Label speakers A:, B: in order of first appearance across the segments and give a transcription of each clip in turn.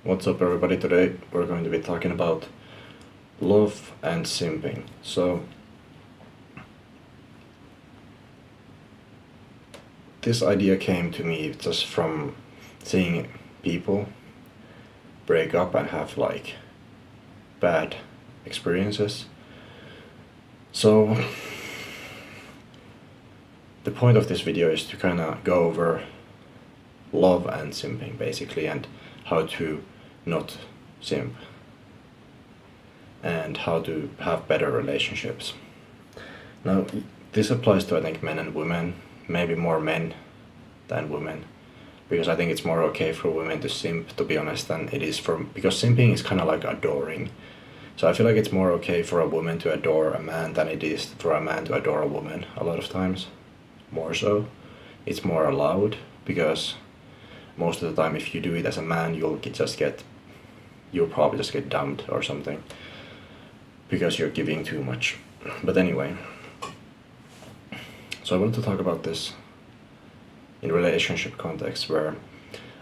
A: What's up, everybody? Today we're going to be talking about love and simping. So, this idea came to me just from seeing people break up and have like bad experiences. So, the point of this video is to kind of go over love and simping basically, and how to not simp, and how to have better relationships. Now, this applies to, I think, men and women, maybe more men than women, because I think it's more okay for women to simp, to be honest, than it is for, because simping is kind of like adoring. So I feel like it's more okay for a woman to adore a man than it is for a man to adore a woman, a lot of times. More so. It's more allowed, because most of the time if you do it as a man, you'll probably just get dumped or something, because you're giving too much. But anyway, so I want to talk about this in relationship context, where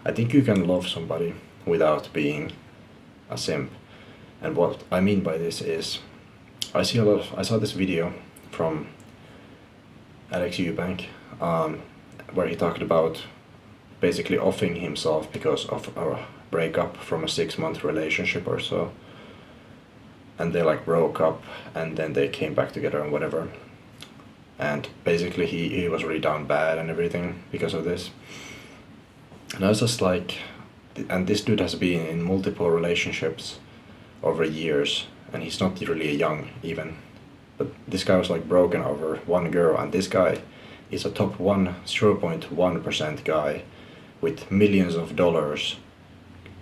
A: I think you can love somebody without being a simp. And what I mean by this is, I saw this video from Alex Eubank, where he talked about basically offing himself because of a breakup from a 6-month relationship or so, and they like broke up and then they came back together and whatever, and basically he was really down bad and everything because of this. And I was just like, and this dude has been in multiple relationships over years, and he's not really young even, but this guy was like broken over one girl, and this guy is a top 0.1% guy with millions of dollars,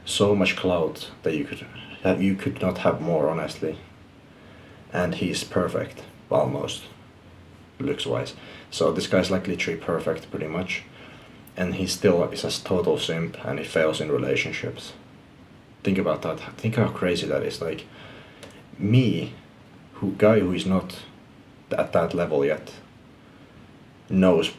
A: so much clout that you could not have more, honestly. And he's perfect, almost, looks wise. So this guy's like literally perfect, pretty much, and he still is a total simp, and he fails in relationships. Think about that. Think how crazy that is. Like, me, guy who is not at that level yet, knows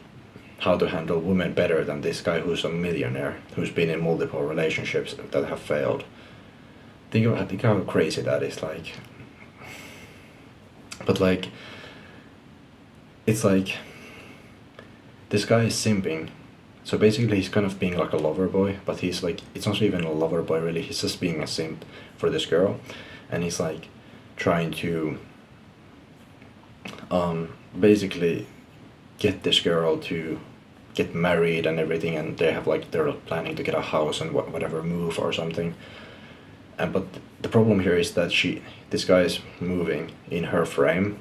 A: how to handle women better than this guy who's a millionaire, who's been in multiple relationships that have failed. Think how crazy that is. Like, but like, it's like, this guy is simping. So basically he's kind of being like a lover boy, but he's like, it's not even a lover boy really, he's just being a simp for this girl. And he's like trying to basically get this girl to get married and everything, and they're planning to get a house and whatever, move or something. And but the problem here is that this guy is moving in her frame,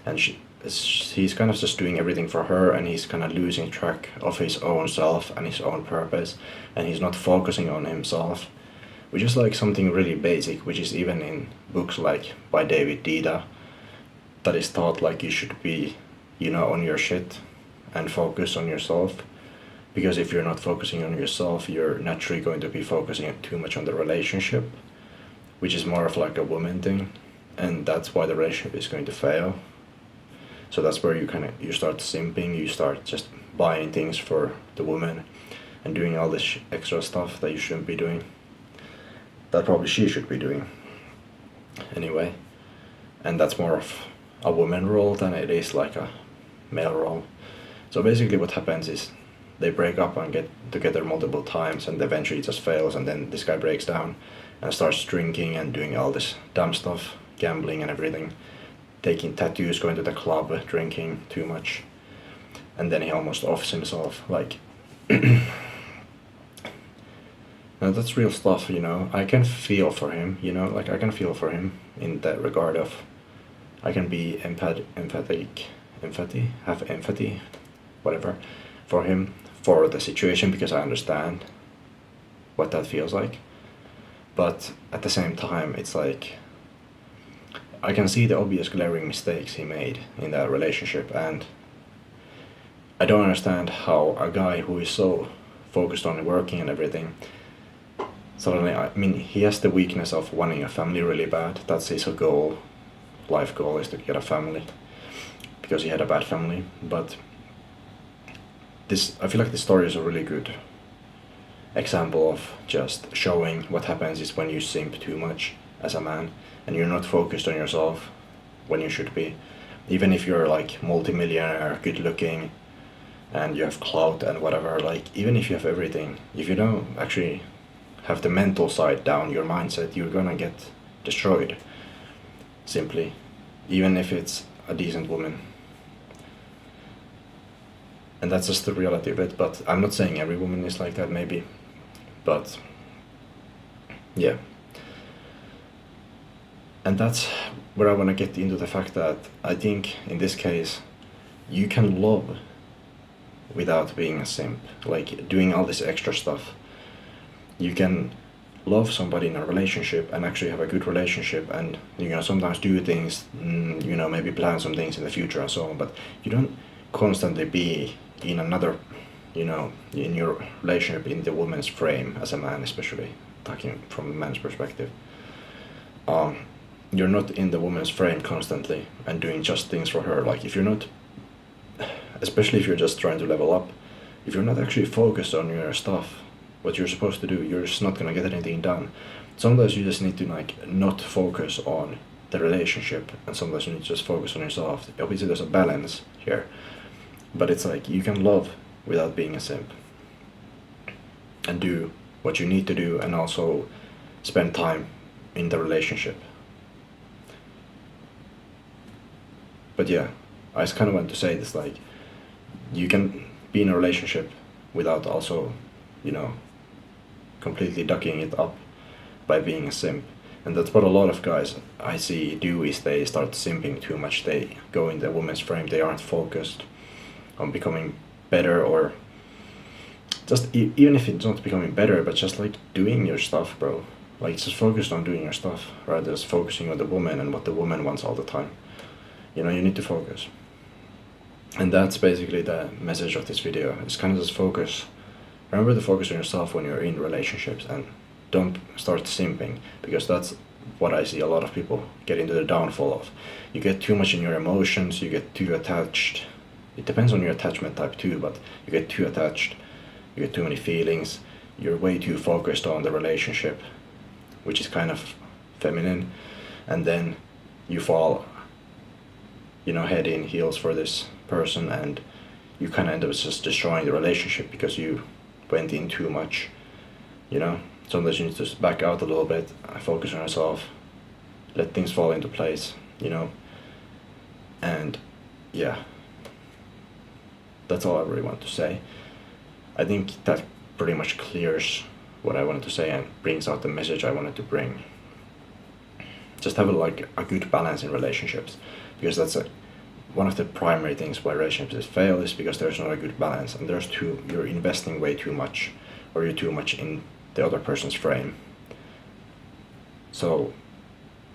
A: and he's kind of just doing everything for her, and he's kind of losing track of his own self and his own purpose, and he's not focusing on himself, which is like something really basic, which is even in books like by David Dida, that is taught like you should be, on your shit and focus on yourself. Because if you're not focusing on yourself, you're naturally going to be focusing too much on the relationship, which is more of like a woman thing, and that's why the relationship is going to fail. So that's where you start simping, you start just buying things for the woman and doing all this extra stuff that you shouldn't be doing, that probably she should be doing anyway. And that's more of a woman role than it is like a male role. So basically what happens is they break up and get together multiple times, and eventually it just fails, and then this guy breaks down and starts drinking and doing all this dumb stuff, gambling and everything, taking tattoos, going to the club, drinking too much, and then he almost offs himself. Like, now that's real stuff, I can feel for him, like I can feel for him in that regard of, I can be have empathy, whatever, for him, for the situation, because I understand what that feels like. But at the same time, it's like, I can see the obvious glaring mistakes he made in that relationship, and I don't understand how a guy who is so focused on working and everything, suddenly, he has the weakness of wanting a family really bad. That's his goal, life goal, is to get a family, because he had a bad family. But I feel like this story is really good, example of just showing what happens is when you simp too much as a man and you're not focused on yourself when you should be. Even if you're like multimillionaire, good looking, and you have clout and whatever, like even if you have everything, if you don't actually have the mental side down, your mindset, you're gonna get destroyed. Simply. Even if it's a decent woman. And that's just the reality of it, but I'm not saying every woman is like that, maybe. But yeah. And that's where I want to get into the fact that I think in this case you can love without being a simp, like doing all this extra stuff. You can love somebody in a relationship and actually have a good relationship, and sometimes do things, maybe plan some things in the future and so on, but you don't constantly be in another, in your relationship in the woman's frame as a man, especially talking from a man's perspective. You're not in the woman's frame constantly and doing just things for her. Like if you're not, especially if you're just trying to level up, if you're not actually focused on your stuff, what you're supposed to do, you're just not gonna get anything done. Sometimes you just need to not focus on the relationship, and sometimes you need to just focus on yourself. Obviously there's a balance here, but it's like you can love without being a simp and do what you need to do and also spend time in the relationship. But yeah, I just kind of want to say this, like you can be in a relationship without also, completely ducking it up by being a simp. And that's what a lot of guys I see do, is they start simping too much. They go in the woman's frame, they aren't focused on becoming better, or just even if it's not becoming better, but just like doing your stuff, bro. Like just focused on doing your stuff rather than just focusing on the woman and what the woman wants all the time. You need to focus. And that's basically the message of this video. It's kind of just focus. Remember to focus on yourself when you're in relationships, and don't start simping, because that's what I see a lot of people get into the downfall of. You get too much in your emotions, you get too attached. It depends on your attachment type too, but you get too attached, you get too many feelings, you're way too focused on the relationship, which is kind of feminine, and then you fall, head in heels for this person, and you kind of end up just destroying the relationship because you went in too much. Sometimes you need to just back out a little bit, focus on yourself, let things fall into place, and yeah, that's all I really want to say. I think that pretty much clears what I wanted to say and brings out the message I wanted to bring. Just have a good balance in relationships, because that's one of the primary things why relationships fail, is because there's not a good balance, and you're investing way too much, or you're too much in the other person's frame. So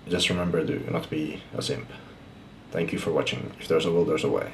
A: just remember to not be a simp. Thank you for watching. If there's a will, there's a way.